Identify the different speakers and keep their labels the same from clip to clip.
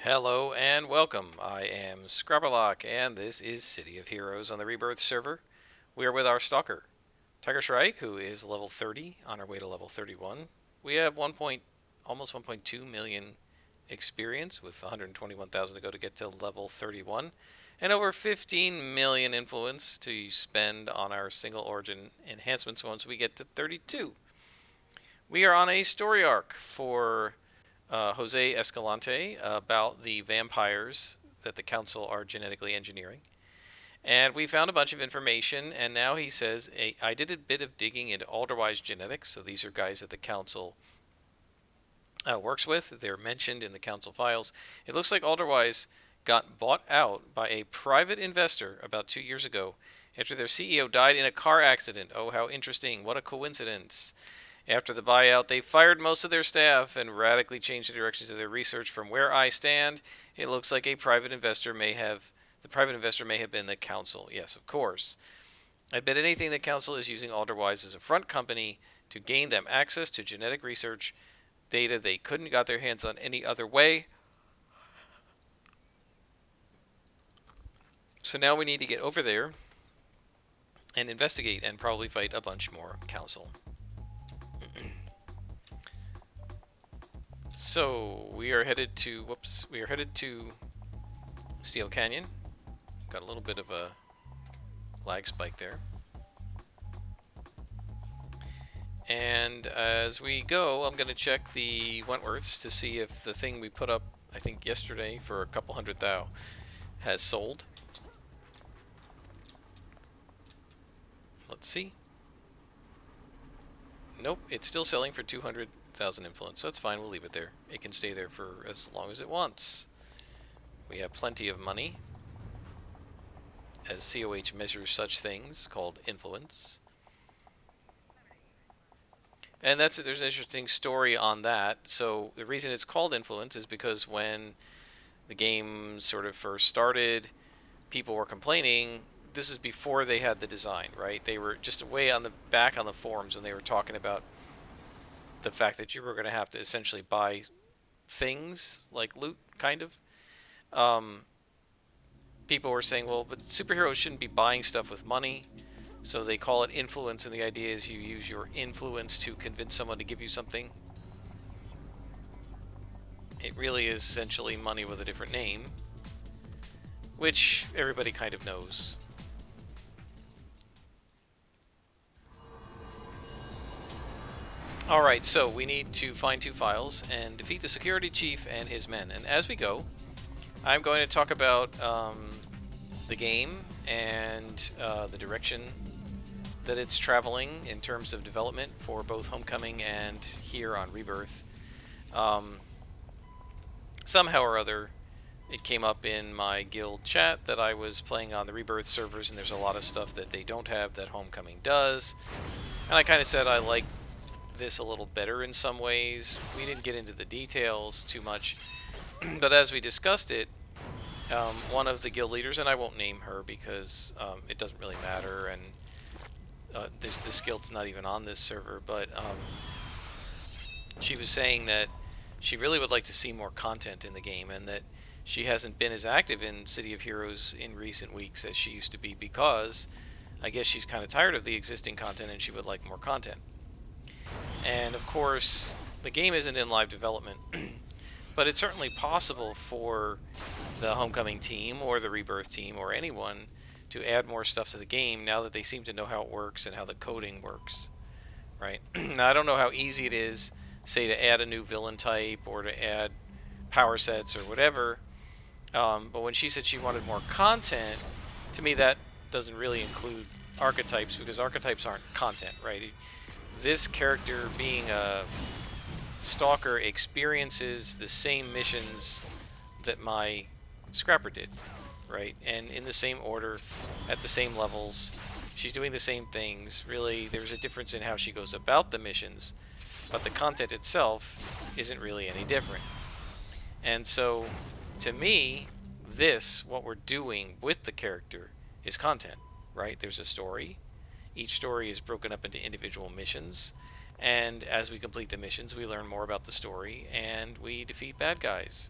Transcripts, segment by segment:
Speaker 1: Hello and welcome. I am Scrubberlock, and this is City of Heroes on the Rebirth server. We are with our Stalker, Tiger Shrike, who is level 30, on our way to level 31. We have almost 1.2 million experience, with 121,000 to go to get to level 31, and over 15 million influence to spend on our single origin enhancements once we get to 32. We are on a story arc for Jose Escalante about the vampires that the council are genetically engineering. And we found a bunch of information, and now he says, I did a bit of digging into Alderwise genetics, so these are guys that the council works with. They're mentioned in the council files. It looks like Alderwise got bought out by a private investor about 2 years ago after their CEO died in a car accident. Oh, how interesting. What a coincidence. After the buyout, they fired most of their staff and radically changed the directions of their research. From where I stand, it looks like the private investor may have been the council. Yes, of course. I bet anything the council is using Alderwise as a front company to gain them access to genetic research data they couldn't got their hands on any other way. So now we need to get over there and investigate and probably fight a bunch more council. So we are headed to Steel Canyon. Got a little bit of a lag spike there. And as we go, I'm going to check the Wentworths to see if the thing we put up, I think yesterday, for a couple hundred thou has sold. Let's see. Nope, it's still selling for 200,000 influence, so it's fine, we'll leave it there. It can stay there for as long as it wants. We have plenty of money, as COH measures such things called influence. And there's an interesting story on that. So the reason it's called influence is because when the game sort of first started, people were complaining. This is before they had the design, right? They were just way on the back on the forums when they were talking about the fact that you were going to have to essentially buy things like loot, kind of. People were saying, well, but superheroes shouldn't be buying stuff with money. So they call it influence, and the idea is you use your influence to convince someone to give you something. It really is essentially money with a different name, which everybody kind of knows. Alright, so we need to find two files and defeat the security chief and his men. And as we go, I'm going to talk about the game and the direction that it's traveling in terms of development for both Homecoming and here on Rebirth. Somehow or other, it came up in my guild chat that I was playing on the Rebirth servers, and there's a lot of stuff that they don't have that Homecoming does. And I kind of said I like this a little better in some ways. We didn't get into the details too much, but as we discussed it, one of the guild leaders, and I won't name her because it doesn't really matter, and this guild's not even on this server, but she was saying that she really would like to see more content in the game, and that she hasn't been as active in City of Heroes in recent weeks as she used to be because I guess she's kind of tired of the existing content and she would like more content. And of course, the game isn't in live development, but it's certainly possible for the Homecoming team or the Rebirth team or anyone to add more stuff to the game now that they seem to know how it works and how the coding works, right? Now, I don't know how easy it is, say, to add a new villain type or to add power sets or whatever, but when she said she wanted more content, to me that doesn't really include archetypes, because archetypes aren't content, right? This character, being a Stalker, experiences the same missions that my Scrapper did, right? And in the same order, at the same levels. She's doing the same things. Really, there's a difference in how she goes about the missions, but the content itself isn't really any different. And so, to me, what we're doing with the character is content, right? There's a story. Each story is broken up into individual missions, and as we complete the missions, we learn more about the story, and we defeat bad guys.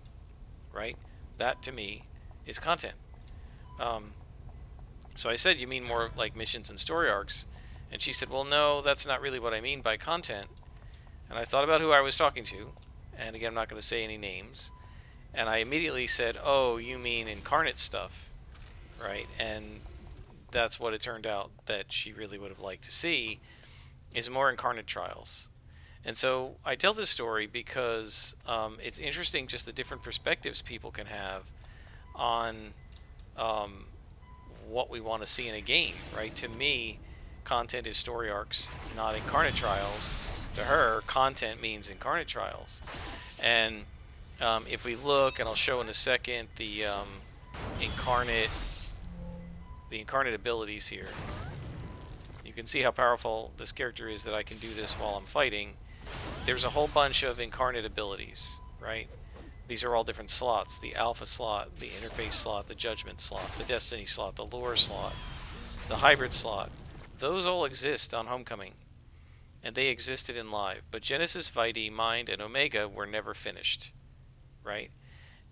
Speaker 1: right? That to me is content. Um, so I said, you mean more like missions and story arcs? And she said, well, no, that's not really what I mean by content. And I thought about who I was talking to, and again, I'm not going to say any names. And I immediately said, oh, you mean incarnate stuff, right? And that's what it turned out that she really would have liked to see, is more incarnate trials. And so I tell this story because it's interesting just the different perspectives people can have on um, what we want to see in a game, right? To me, content is story arcs, not incarnate trials. To her, content means incarnate trials. And if we look, and I'll show in a second, incarnate the incarnate abilities here. You can see how powerful this character is, that I can do this while I'm fighting. There's a whole bunch of incarnate abilities, right? These are all different slots. The alpha slot, the interface slot, the judgment slot, the destiny slot, the lore slot, the hybrid slot. Those all exist on Homecoming, and they existed in live. But Genesis, Vitae, Mind, and Omega were never finished, right?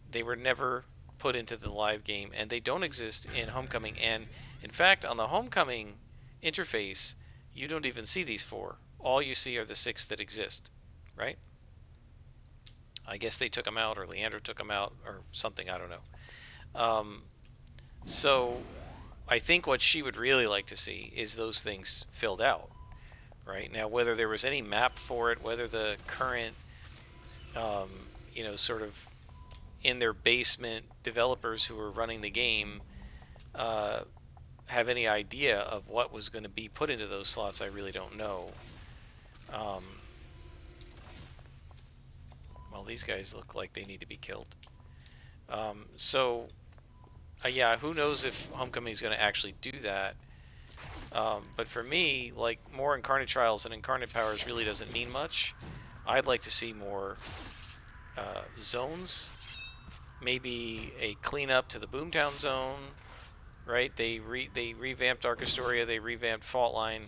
Speaker 1: They were never put into the live game, and they don't exist in Homecoming. And in fact, on the Homecoming interface, you don't even see these 4. All you see are the 6 that exist, right? I guess they took them out, or Leandro took them out, or something, I don't know. So I think what she would really like to see is those things filled out, right? Now, whether there was any map for it, whether the current, sort of in their basement developers who were running the game have any idea of what was going to be put into those slots, I really don't know. Well, these guys look like they need to be killed. Yeah, who knows if Homecoming is going to actually do that. But for me, like, more Incarnate Trials and Incarnate Powers really doesn't mean much. I'd like to see more zones. Maybe a cleanup to the Boomtown zone, right? They revamped Arc Astoria, they revamped Fault Line.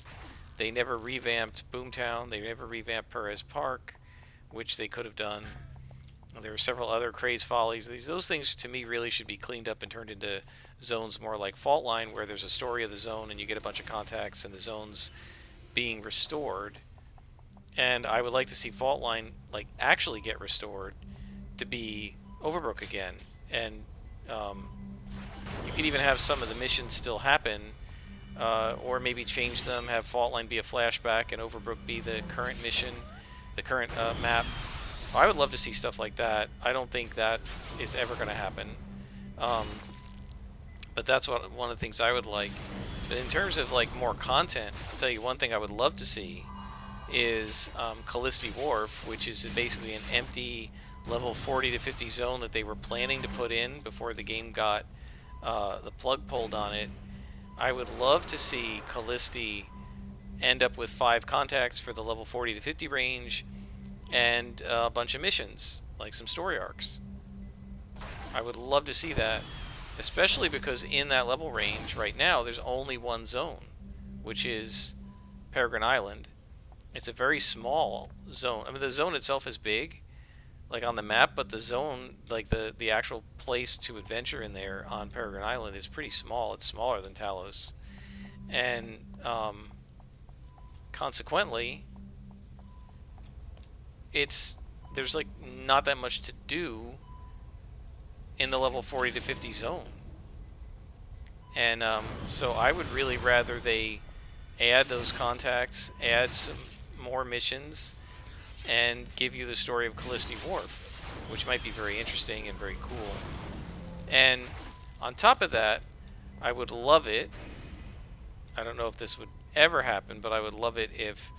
Speaker 1: They never revamped Boomtown. They never revamped Perez Park, which they could have done. There were several other Craze Follies. Those things, to me, really should be cleaned up and turned into zones more like Fault Line, where there's a story of the zone and you get a bunch of contacts and the zone's being restored. And I would like to see Fault Line actually get restored to be Overbrook again. And you could even have some of the missions still happen, or maybe change them, have Fault Line be a flashback and Overbrook be the current mission, the current map. I would love to see stuff like that. I don't think that is ever going to happen. But that's one of the things I would like. But in terms of more content, I'll tell you one thing I would love to see is Callisti Wharf, which is basically an empty level 40 to 50 zone that they were planning to put in before the game got the plug pulled on it. I would love to see Callisti end up with 5 contacts for the level 40 to 50 range, and a bunch of missions, like some story arcs. I would love to see that, especially because in that level range right now there's only one zone, which is Peregrine Island. It's a very small zone. I mean, the zone itself is big, on the map, but the zone, the actual place to adventure in there on Peregrine Island is pretty small. It's smaller than Talos. And consequently, there's not that much to do in the level 40 to 50 zone. And so I would really rather they add those contacts, add some more missions, and give you the story of Callisti Wharf, which might be very interesting and very cool. And on top of that, I would love it, I don't know if this would ever happen, but I would love it if,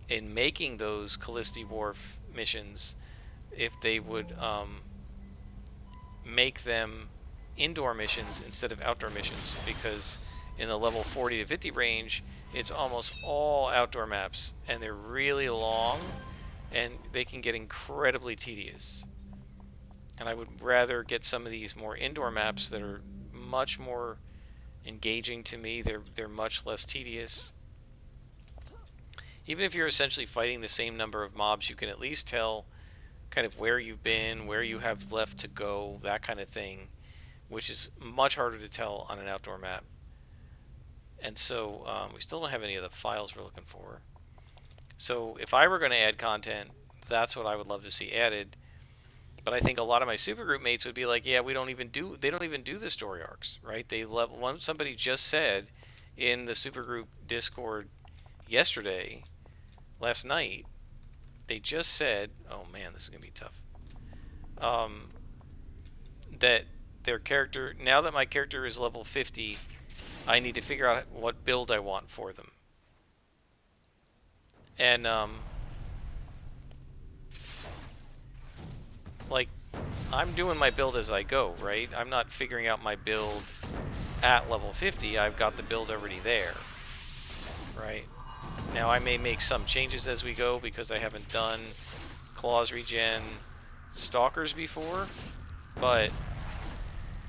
Speaker 1: in making those Callisti Wharf missions, if they would make them indoor missions instead of outdoor missions, because in the level 40 to 50 range, it's almost all outdoor maps, and they're really long, and they can get incredibly tedious. And I would rather get some of these more indoor maps that are much more engaging to me. They're much less tedious. Even if you're essentially fighting the same number of mobs, you can at least tell kind of where you've been, where you have left to go, that kind of thing, which is much harder to tell on an outdoor map. And so we still don't have any of the files we're looking for. So if I were going to add content, that's what I would love to see added. But I think a lot of my supergroup mates would be like, yeah, they don't even do the story arcs, right? Somebody just said in the supergroup Discord last night, they just said, oh man, this is going to be tough. That their character, now that my character is level 50, I need to figure out what build I want for them. And like, I'm doing my build as I go, right? I'm not figuring out my build at level 50. I've got the build already there, right? Now I may make some changes as we go because I haven't done claws regen stalkers before, but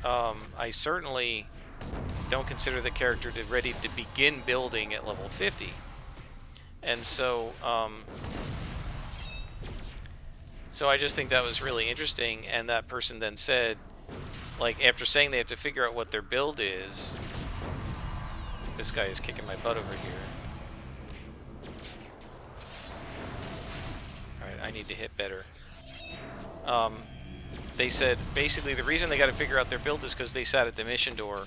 Speaker 1: I certainly don't consider the character ready to begin building at level 50. And so so I just think that was really interesting, and that person then said, like, after saying they have to figure out what their build is, this guy is kicking my butt over here. Alright, I need to hit better. They said, basically, the reason they got to figure out their build is because they sat at the mission door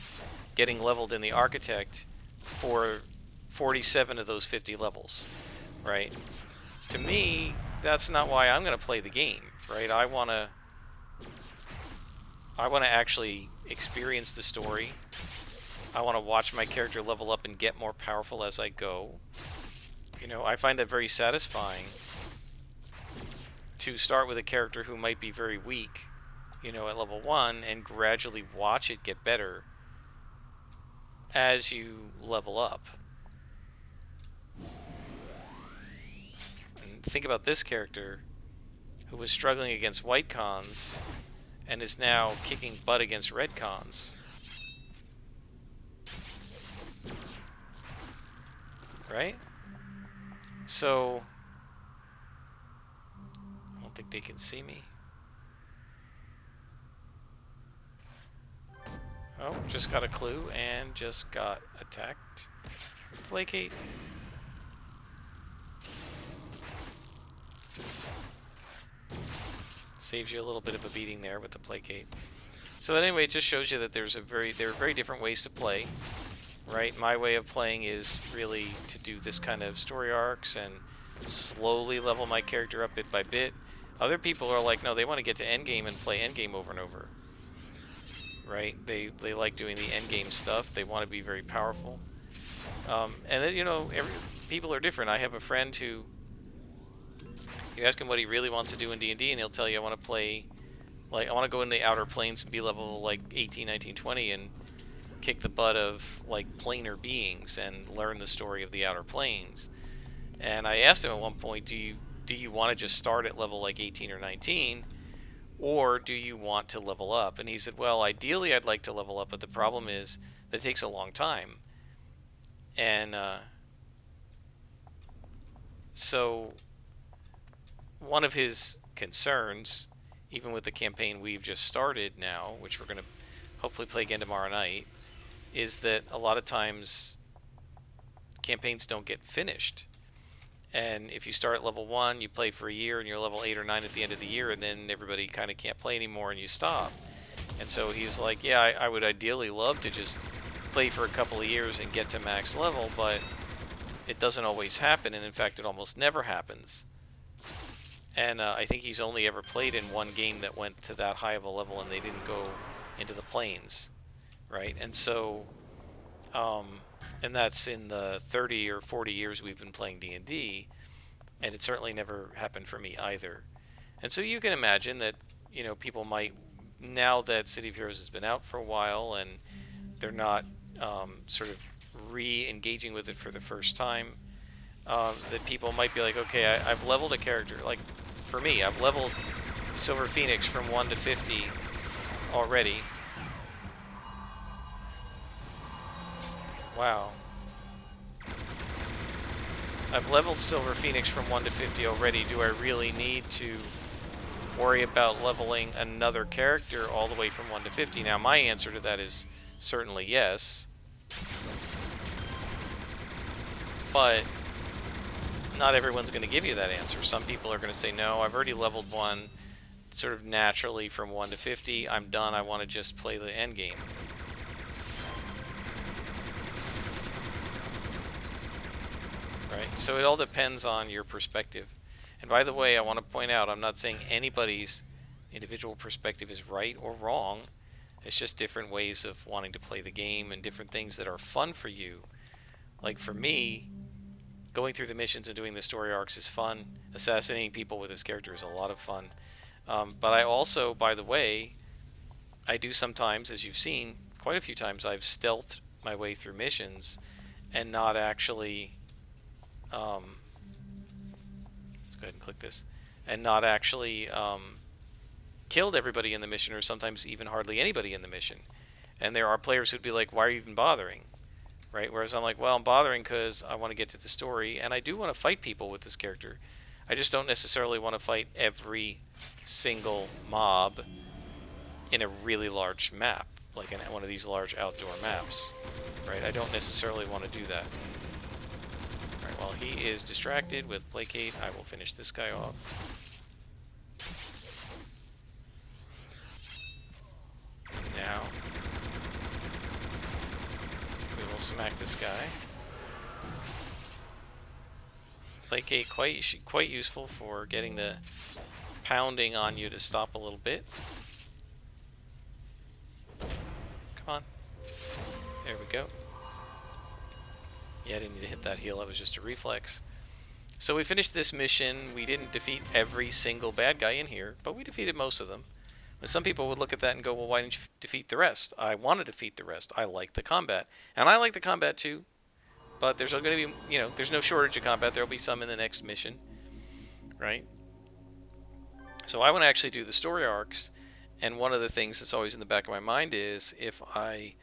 Speaker 1: getting leveled in the Architect for 47 of those 50 levels, right? To me, that's not why I'm going to play the game, right? I want to actually experience the story. I want to watch my character level up and get more powerful as I go. You know, I find that very satisfying to start with a character who might be very weak, you know, at level 1, and gradually watch it get better as you level up. And think about this character who was struggling against white cons and is now kicking butt against red cons. Right? So I don't think they can see me. Oh, just got a clue and just got attacked. Placate. Saves you a little bit of a beating there with the placate. So anyway, it just shows you that there are very different ways to play, right? My way of playing is really to do this kind of story arcs and slowly level my character up bit by bit. Other people are like, no, they want to get to endgame and play endgame over and over. Right? They like doing the endgame stuff. They want to be very powerful. And then, you know, people are different. I have a friend who, you ask him what he really wants to do in D&D, and he'll tell you, I want to play, like, I want to go in the Outer Planes and be level, like, 18, 19, 20, and kick the butt of, like, planar beings and learn the story of the Outer Planes. And I asked him at one point, do you want to just start at level, like, 18 or 19, or do you want to level up? And he said, well, ideally I'd like to level up, but the problem is that it takes a long time. And so one of his concerns, even with the campaign we've just started now, which we're going to hopefully play again tomorrow night, is that a lot of times campaigns don't get finished. And if you start at level 1, you play for a year, and you're level 8 or 9 at the end of the year, and then everybody kind of can't play anymore, and you stop. And so he was like, yeah, I would ideally love to just play for a couple of years and get to max level, but it doesn't always happen, and in fact, it almost never happens. And I think he's only ever played in one game that went to that high of a level, and they didn't go into the planes, right? And so, and that's in the 30 or 40 years we've been playing D&D, and it certainly never happened for me either. And so you can imagine that, you know, people might, now that City of Heroes has been out for a while and they're not sort of re-engaging with it for the first time, that people might be like, okay, I've leveled a character. Like, for me, I've leveled Silver Phoenix from 1 to 50 already. Wow. I've leveled Silver Phoenix from 1 to 50 already. Do I really need to worry about leveling another character all the way from 1 to 50? Now, my answer to that is certainly yes. But not everyone's going to give you that answer. Some people are going to say, no, I've already leveled one sort of naturally from 1 to 50. I'm done. I want to just play the end game. Right? So it all depends on your perspective. And by the way, I want to point out, I'm not saying anybody's individual perspective is right or wrong. It's just different ways of wanting to play the game and different things that are fun for you. Like for me, going through the missions and doing the story arcs is fun. Assassinating people with this character is a lot of fun. But I also, by the way, I do sometimes, as you've seen, quite a few times, I've stealthed my way through missions and not actually... let's go ahead and click this. And not actually killed everybody in the mission, or sometimes even hardly anybody in the mission. And there are players who'd be like, why are you even bothering? Right? Whereas I'm like, well, I'm bothering because I want to get to the story, and I do want to fight people with this character. I just don't necessarily want to fight every single mob in a really large map, like in one of these large outdoor maps. Right? I don't necessarily want to do that. Alright, while he is distracted with Placate, I will finish this guy off. Now, we will smack this guy. Placate quite useful for getting the pounding on you to stop a little bit. Come on. There we go. Yeah, I didn't need to hit that heal, that was just a reflex. So we finished this mission. We didn't defeat every single bad guy in here, but we defeated most of them. But some people would look at that and go, well, why didn't you defeat the rest? I want to defeat the rest. I like the combat. And I like the combat too. But there's going to be, there's no shortage of combat. There'll be some in the next mission. Right? So I want to actually do the story arcs. And one of the things that's always in the back of my mind is if I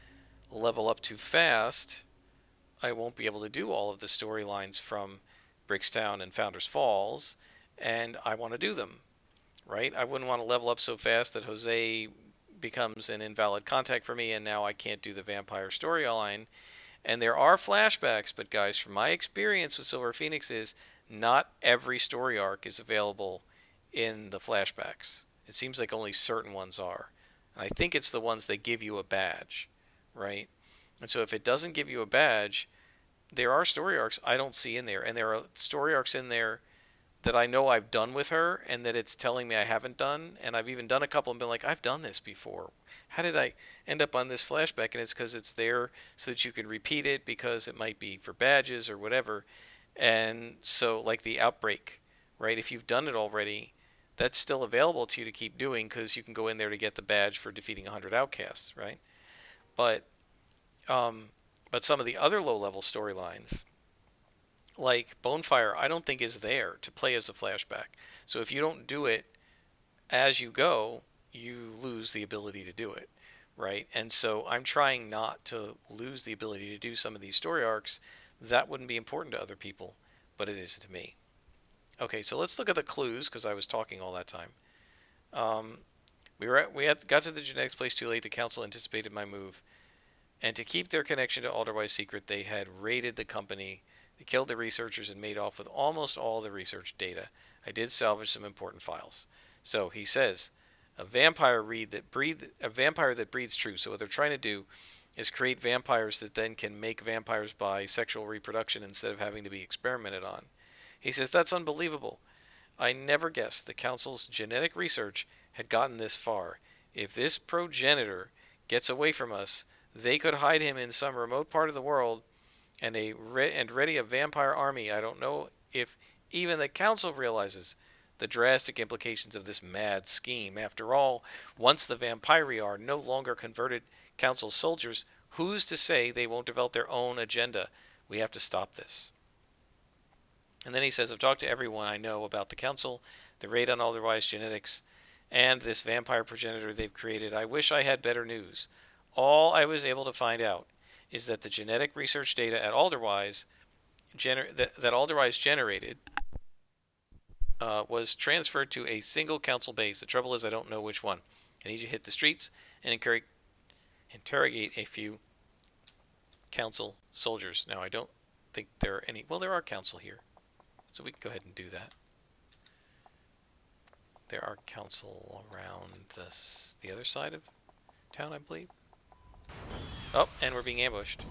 Speaker 1: level up too fast, I won't be able to do all of the storylines from Brickstown and Founders Falls. And I want to do them. Right? I wouldn't want to level up so fast that Jose becomes an invalid contact for me and now I can't do the vampire storyline. And there are flashbacks, but guys, from my experience with Silver Phoenix is not every story arc is available in the flashbacks. It seems like only certain ones are. And I think it's the ones that give you a badge, right? And so if it doesn't give you a badge, there are story arcs I don't see in there. And there are story arcs in there that I know I've done with her and that it's telling me I haven't done. And I've even done a couple and been like, I've done this before. How did I end up on this flashback? And it's because it's there so that you can repeat it because it might be for badges or whatever. And so like the Outbreak, right? If you've done it already, that's still available to you to keep doing because you can go in there to get the badge for defeating 100 outcasts, right? But some of the other low-level storylines, like Bonefire, I don't think is there to play as a flashback. So if you don't do it as you go, you lose the ability to do it, right? And so I'm trying not to lose the ability to do some of these story arcs. That wouldn't be important to other people, but it is to me. Okay, so let's look at the clues, because I was talking all that time. Got to the genetics place too late. The council anticipated my move. And to keep their connection to Alderwise secret, they had raided the company. They killed the researchers and made off with almost all the research data. I did salvage some important files. So he says, a vampire that breeds true. So what they're trying to do is create vampires that then can make vampires by sexual reproduction instead of having to be experimented on. He says, that's unbelievable. I never guessed the council's genetic research had gotten this far. If this progenitor gets away from us, they could hide him in some remote part of the world and ready a vampire army. I don't know if even the council realizes the drastic implications of this mad scheme. After all, once the vampiri are no longer converted council soldiers, who's to say they won't develop their own agenda? We have to stop this. And then he says, I've talked to everyone I know about the council, the raid on Alderwise genetics, and this vampire progenitor they've created. I wish I had better news. All I was able to find out is that the genetic research data at Alderwise that Alderwise generated was transferred to a single council base. The trouble is I don't know which one. I need you to hit the streets and interrogate a few council soldiers. Now, I don't think there are any. Well, there are council here, so we can go ahead and do that. There are council around the other side of town, I believe. Oh, and we're being ambushed.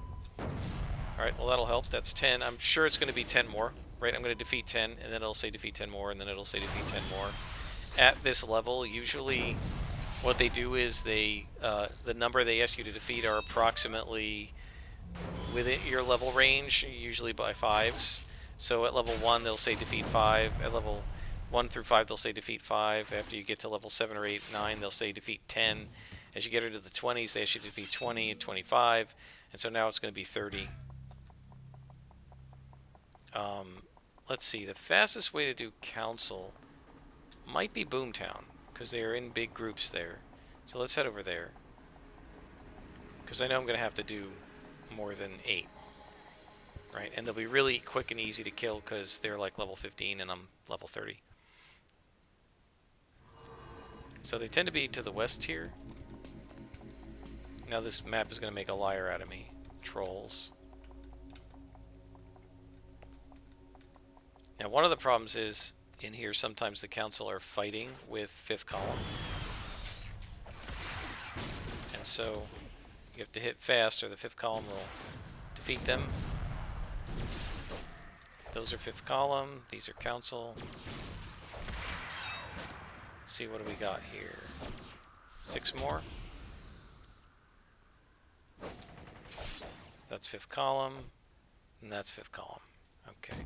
Speaker 1: Alright, well that'll help. That's 10. I'm sure it's going to be 10 more. Right, I'm going to defeat 10, and then it'll say defeat 10 more, and then it'll say defeat 10 more. At this level, usually what they do is they the number they ask you to defeat are approximately within your level range, usually by 5s. So at level 1, they'll say defeat 5. At level 1 through 5, they'll say defeat 5. After you get to level 7 or 8, 9, they'll say defeat 10. As you get into the 20s, they ask you to defeat 20 and 25. And so now it's going to be 30. Let's see. The fastest way to do council might be Boomtown, because they are in big groups there. So let's head over there. Because I know I'm going to have to do more than 8. Right? And they'll be really quick and easy to kill because they're like level 15 and I'm level 30. So they tend to be to the west here. Now this map is going to make a liar out of me. Trolls. Now one of the problems is, in here sometimes the council are fighting with 5th column. And so you have to hit fast or the 5th column will defeat them. Those are 5th column, these are council. Let's see, what do we got here? 6 more. That's 5th column, and that's 5th column. Okay.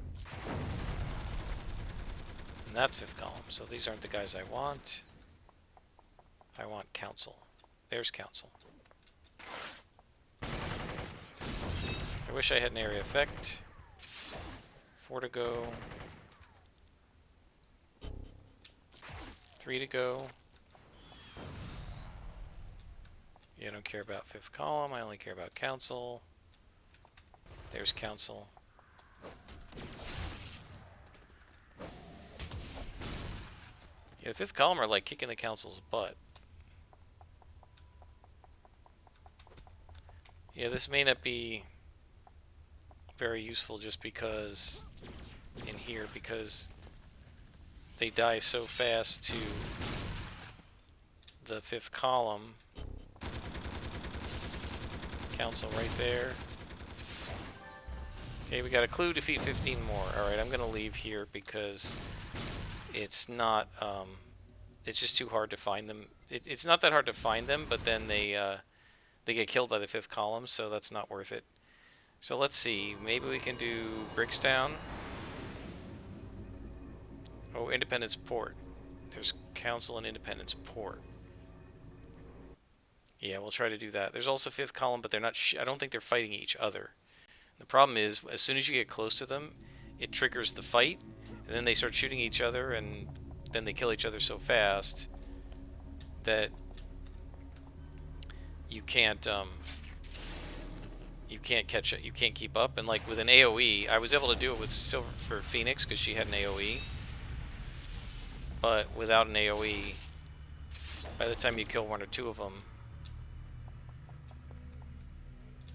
Speaker 1: And that's 5th column, so these aren't the guys I want. I want council. There's council. I wish I had an area effect. 4 to go. 3 to go. Yeah, I don't care about 5th column, I only care about council. There's council. Yeah, the 5th column are like kicking the council's butt. Yeah, this may not be very useful just because in here, because they die so fast to the 5th column. Council right there. Okay, we got a clue, defeat 15 more. Alright, I'm gonna leave here because it's not, it's just too hard to find them. It's not that hard to find them, but then they get killed by the 5th column, so that's not worth it. So let's see, maybe we can do Brickstown. Oh, Independence Port. There's Council and Independence Port. Yeah, we'll try to do that. There's also 5th column, but they're not. I don't think they're fighting each other. The problem is, as soon as you get close to them, it triggers the fight, and then they start shooting each other, and then they kill each other so fast that you can't catch it. You can't keep up. And like with an AOE, I was able to do it with Silver for Phoenix because she had an AOE. But without an AOE, by the time you kill 1 or 2 of them,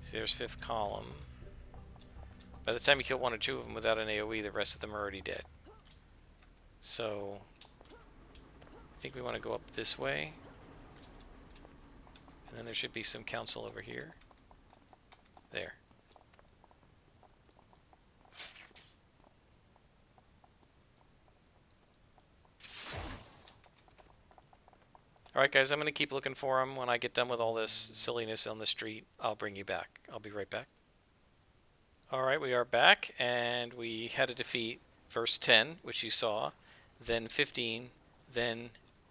Speaker 1: see, there's 5th column. By the time you kill 1 or 2 of them without an AOE, the rest of them are already dead. So I think we want to go up this way. And then there should be some council over here. There. Alright guys, I'm going to keep looking for them. When I get done with all this silliness on the street, I'll bring you back. I'll be right back. Alright, we are back, and we had to defeat first 10, which you saw, then 15, then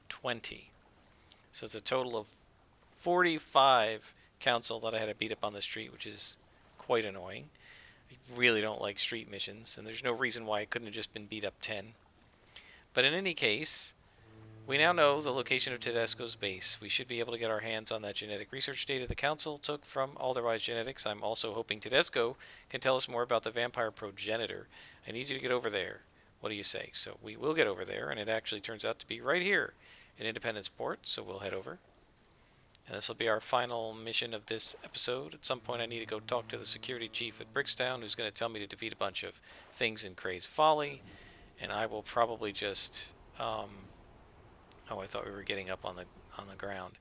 Speaker 1: 20. So it's a total of 45 council that I had to beat up on the street, which is quite annoying. I really don't like street missions, and there's no reason why it couldn't have just been beat up 10. But in any case, we now know the location of Tedesco's base. We should be able to get our hands on that genetic research data the Council took from Alderwise Genetics. I'm also hoping Tedesco can tell us more about the vampire progenitor. I need you to get over there. What do you say? So we will get over there, and it actually turns out to be right here in Independence Port, so we'll head over. And this will be our final mission of this episode. At some point I need to go talk to the security chief at Brickstown, who's going to tell me to defeat a bunch of things in Craze Folly, and I will probably just... oh, I thought we were getting up on the ground.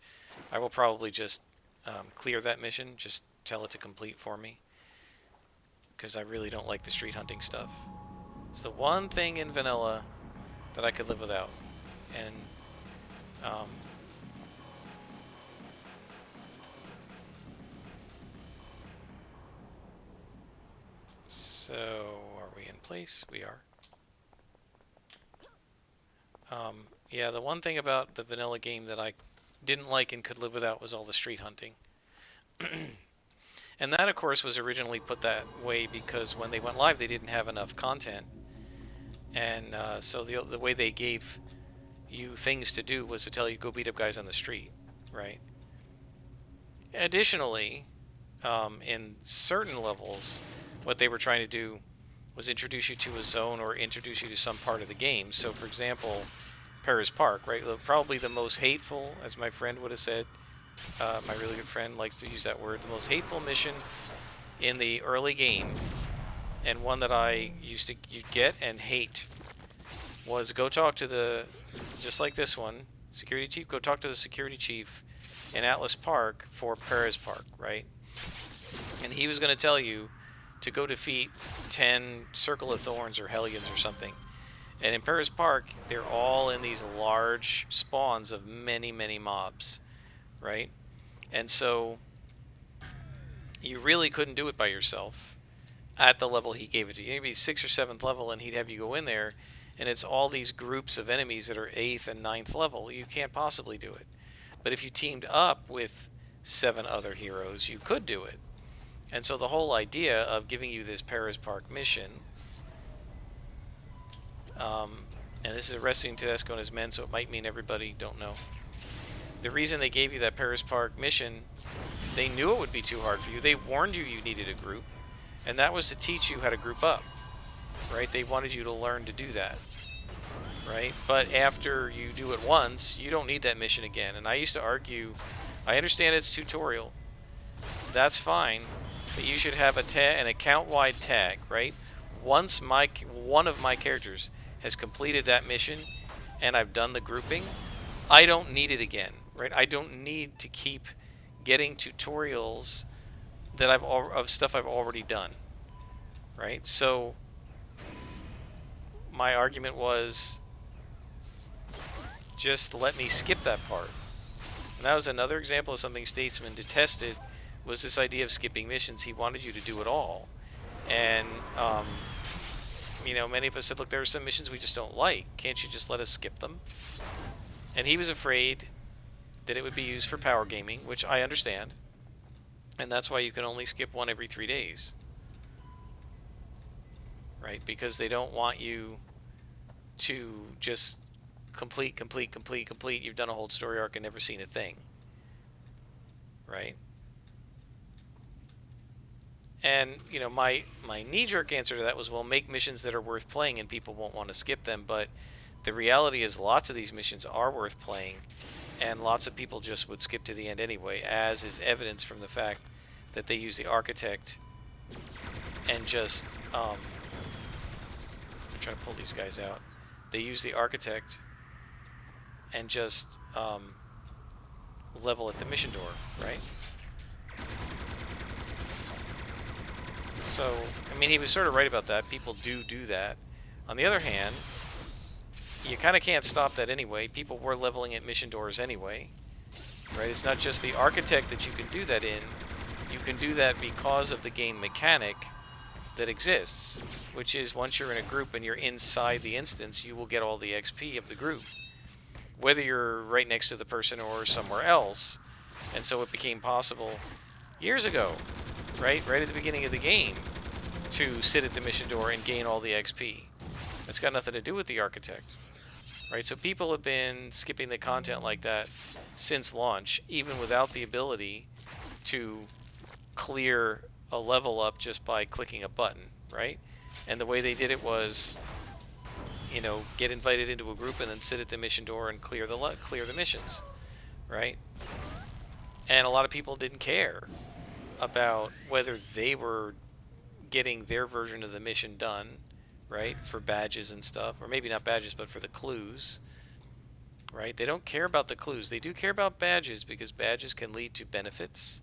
Speaker 1: I will probably just clear that mission, just tell it to complete for me, because I really don't like the street hunting stuff. It's the one thing in vanilla that I could live without. And so are we in place? We are. Yeah, the one thing about the vanilla game that I didn't like and could live without was all the street hunting. And that, of course, was originally put that way because when they went live, they didn't have enough content. And so the way they gave you things to do was to tell you, go beat up guys on the street, right? Additionally, in certain levels, what they were trying to do was introduce you to a zone or introduce you to some part of the game. So, for example, Paris Park, right? Probably the most hateful, as my friend would have said, my really good friend likes to use that word, the most hateful mission in the early game, and one that I used to get and hate, was go talk to the, just like this one, security chief, go talk to the security chief in Atlas Park for Paris Park, right? And he was going to tell you to go defeat 10 Circle of Thorns or Hellions or something. And in Paris Park, they're all in these large spawns of many, many mobs, right? And so you really couldn't do it by yourself at the level he gave it to you. Maybe 6th or 7th level, and he'd have you go in there, and it's all these groups of enemies that are 8th and 9th level. You can't possibly do it. But if you teamed up with 7 other heroes, you could do it. And so the whole idea of giving you this Paris Park mission, and this is arresting Tedesco and his men, so it might mean everybody, don't know. The reason they gave you that Paris Park mission, they knew it would be too hard for you. They warned you you needed a group, and that was to teach you how to group up, right? They wanted you to learn to do that, right? But after you do it once, you don't need that mission again. And I used to argue, I understand it's tutorial, that's fine, but you should have an account-wide tag, right? Once one of my characters has completed that mission and I've done the grouping, I don't need it again, right? I don't need to keep getting tutorials that of stuff I've already done, right? So my argument was, just let me skip that part. And that was another example of something Statesman detested, was this idea of skipping missions. He wanted you to do it all. And you know, many of us said, look, there are some missions we just don't like. Can't you just let us skip them? And he was afraid that it would be used for power gaming, which I understand. And that's why you can only skip one every 3 days. Right? Because they don't want you to just complete. You've done a whole story arc and never seen a thing. Right? And, you know, my knee-jerk answer to that was, well, make missions that are worth playing and people won't want to skip them. But the reality is lots of these missions are worth playing, and lots of people just would skip to the end anyway, as is evidence from the fact that they use the Architect and just... I'm trying to pull these guys out. They use the Architect and just level at the mission door, right? So, I mean, he was sort of right about that. People do that. On the other hand, you kind of can't stop that anyway. People were leveling at mission doors anyway, right? It's not just the Architect that you can do that in. You can do that because of the game mechanic that exists, which is once you're in a group and you're inside the instance, you will get all the XP of the group, whether you're right next to the person or somewhere else. And so it became possible years ago, right at the beginning of the game, to sit at the mission door and gain all the XP. It's got nothing to do with the Architect, right? So people have been skipping the content like that since launch, even without the ability to clear a level up just by clicking a button, right? And the way they did it was you know, get invited into a group and then sit at the mission door and clear the missions, right? And a lot of people didn't care about whether they were getting their version of the mission done, right, for badges and stuff, or maybe not badges, but for the clues, right? They don't care about the clues. They do care about badges because badges can lead to benefits,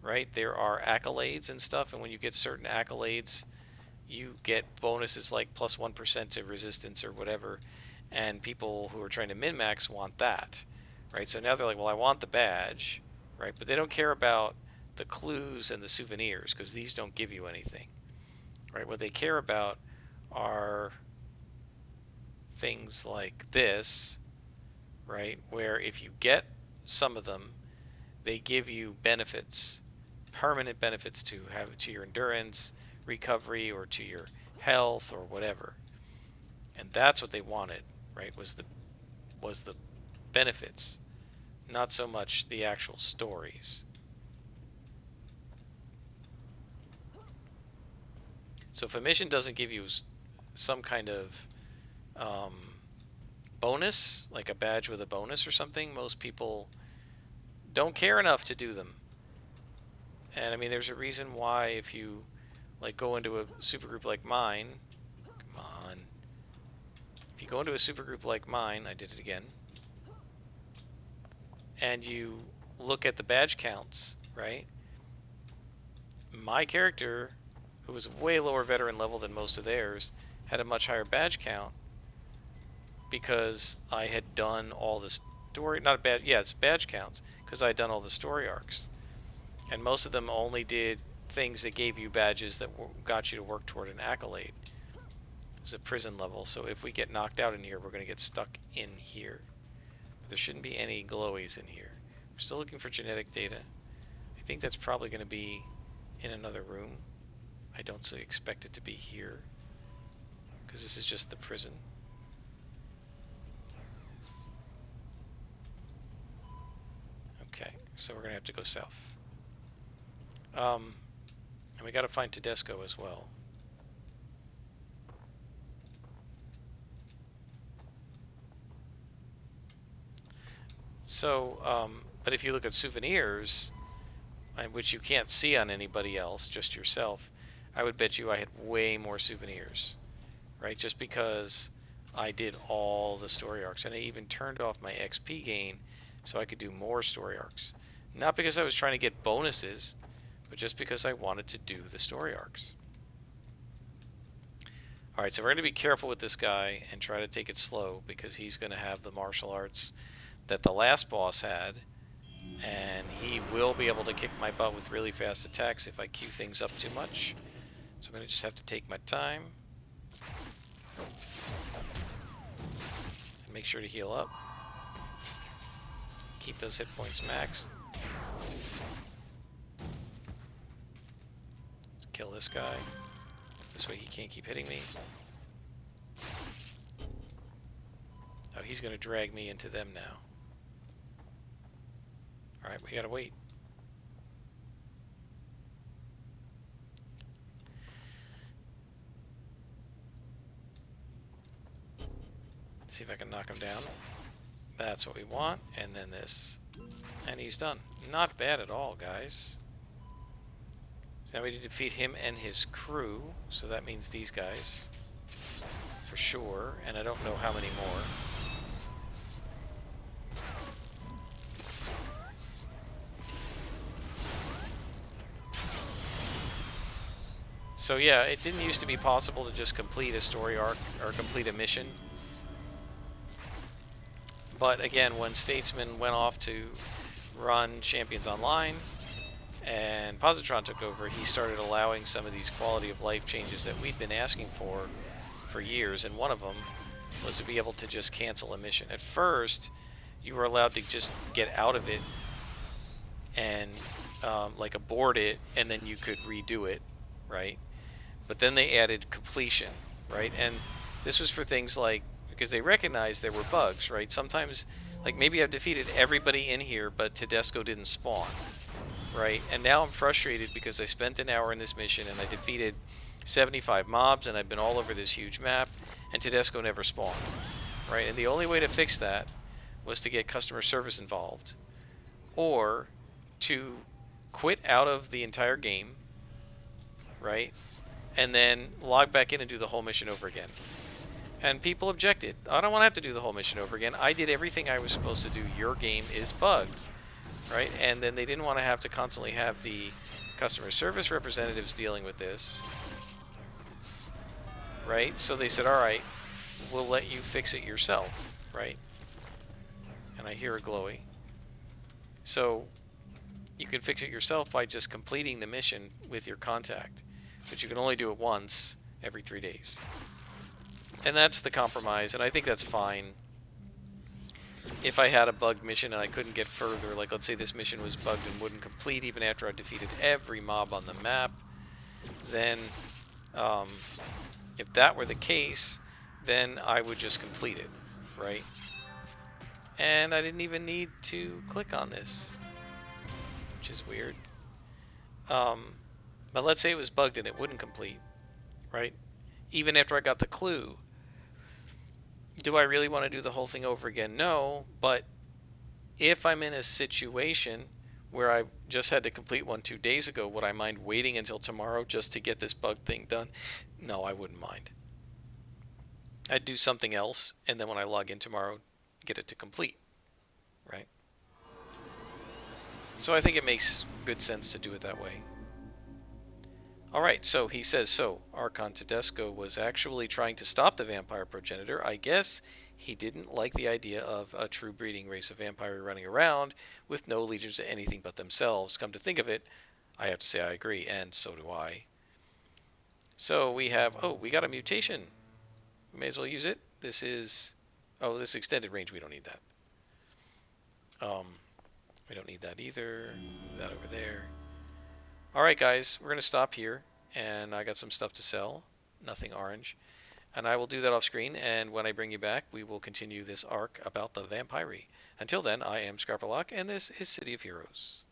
Speaker 1: right? There are accolades and stuff, and when you get certain accolades, you get bonuses like plus 1% to resistance or whatever, and people who are trying to min-max want that, right? So now they're like, well, I want the badge, right? But they don't care about the clues and the souvenirs because these don't give you anything, right? What they care about are things like this, right? Where if you get some of them, they give you benefits, permanent benefits to your endurance, recovery, or to your health or whatever. And that's what they wanted, right? Was the benefits, not so much the actual stories. So if a mission doesn't give you some kind of bonus, like a badge with a bonus or something, most people don't care enough to do them. And I mean, there's a reason why if you like go into a supergroup like mine, come on. If you go into a supergroup like mine, I did it again, and you look at the badge counts, right? My character, who was way lower veteran level than most of theirs, had a much higher badge count because I had done all the story, not bad, yeah, it's badge counts, because I had done all the story arcs. And most of them only did things that gave you badges that got you to work toward an accolade. It's a prison level, so if we get knocked out in here, we're going to get stuck in here. There shouldn't be any glowies in here. We're still looking for genetic data. I think that's probably going to be in another room. I don't expect it to be here, because this is just the prison. Okay, so we're going to have to go south. And we got to find Tedesco as well. So, but if you look at souvenirs, which you can't see on anybody else, just yourself, I would bet you I had way more souvenirs, right? Just because I did all the story arcs, and I even turned off my XP gain so I could do more story arcs. Not because I was trying to get bonuses, but just because I wanted to do the story arcs. Alright, so we're going to be careful with this guy and try to take it slow, because he's going to have the martial arts that the last boss had, and he will be able to kick my butt with really fast attacks if I queue things up too much. So I'm going to just have to take my time. Make sure to heal up. Keep those hit points maxed. Let's kill this guy. This way he can't keep hitting me. Oh, he's going to drag me into them now. Alright, we gotta wait. Let's see if I can knock him down. That's what we want. And then this. And he's done. Not bad at all, guys. So now we need to defeat him and his crew. So that means these guys. For sure. And I don't know how many more. So yeah, it didn't used to be possible to just complete a story arc or complete a mission. But again, when Statesman went off to run Champions Online and Positron took over, he started allowing some of these quality of life changes that we'd been asking for years, and one of them was to be able to just cancel a mission. At first, you were allowed to just get out of it and like abort it, and then you could redo it, right? But then they added completion, right? And this was for things like, because they recognized there were bugs, right? Sometimes, like maybe I've defeated everybody in here, but Tedesco didn't spawn, right? And now I'm frustrated because I spent an hour in this mission and I defeated 75 mobs and I've been all over this huge map and Tedesco never spawned, right? And the only way to fix that was to get customer service involved, or to quit out of the entire game, right? And then log back in and do the whole mission over again. And people objected. I don't want to have to do the whole mission over again. I did everything I was supposed to do. Your game is bugged, right? And then they didn't want to have to constantly have the customer service representatives dealing with this, right? So they said, all right, we'll let you fix it yourself, right? And I hear a glowy. So you can fix it yourself by just completing the mission with your contact, but you can only do it once every 3 days. And that's the compromise, and I think that's fine. If I had a bugged mission and I couldn't get further, like let's say this mission was bugged and wouldn't complete even after I defeated every mob on the map, then if that were the case, then I would just complete it, right? And I didn't even need to click on this, which is weird. But let's say it was bugged and it wouldn't complete, right? Even after I got the clue. Do I really want to do the whole thing over again? No, but if I'm in a situation where I just had to complete one 2 days ago, would I mind waiting until tomorrow just to get this bug thing done? No, I wouldn't mind. I'd do something else, and then when I log in tomorrow, get it to complete, right? So I think it makes good sense to do it that way. Alright, so he says, so Archon Tedesco was actually trying to stop the vampire progenitor. I guess he didn't like the idea of a true breeding race of vampire running around with no allegiance to anything but themselves. Come to think of it, I have to say I agree, and so do I. So we have, oh, we got a mutation. We may as well use it. This is, oh, this extended range, we don't need that. We don't need that either. Move that over there. Alright guys, we're going to stop here, and I got some stuff to sell, nothing orange, and I will do that off screen, and when I bring you back, we will continue this arc about the Vampyri. Until then, I am Scarpalock, and this is City of Heroes.